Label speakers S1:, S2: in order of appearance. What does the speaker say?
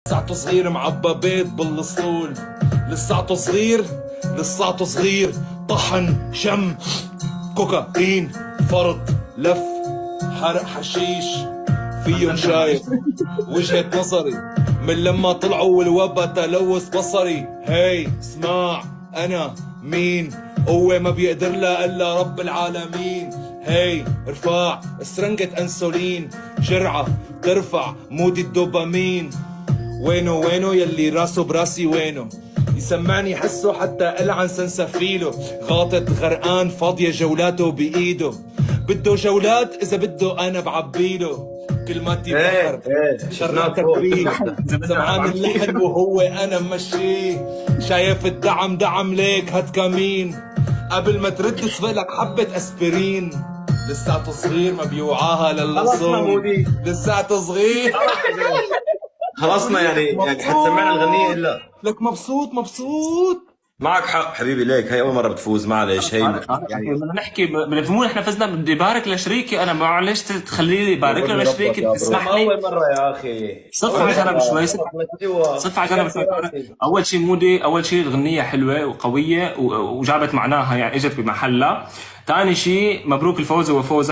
S1: لساته صغير معبى بيض بالاسطول، لساته صغير لساته صغير، طحن شم كوكايين فرط لف حرق حشيش فيهم شايف وجهة نظري من لما طلعوا والوبا تلوث بصري. هي اسمع انا مين، قوة ما بيقدر لها الا رب العالمين. هي ارفع سرنجة انسولين، جرعة ترفع مود الدوبامين. وينه يلي راسه براسي وينه، يسمعني حسه حتى العن سنسفيله. غاطت غرقان فاضية جولاته بايده، بده جولات اذا بده انا بعبيله. كلماتي بحر شرعت تكبير، سمعان اللحن وهو انا ممشيه. شايف الدعم دعم ليك هات كمين، قبل ما ترد سبقلك حبة اسبرين. لساته صغير ما بيوعاها للصوم، لساته صغير.
S2: خلصنا يعني حتسمعنا الغنية إلا
S1: لك مبسوط.
S2: معك حق حبيبي. ليك هي أول مرة بتفوز، معلش هي يعني
S3: بدنا نحكي بدنا احنا فزنا، بدي بارك لشريكي انا، معلش تخليني بارك له لشريكي تسمح لي.
S2: أول مرة يا أخي.
S3: صف على جنب شوي، صف على جنب شوي. اول شيء مودي، اول شيء الغنية حلوة وقوية وجابت معناها، يعني اجت بمحلها. ثاني شيء مبروك الفوز وفوز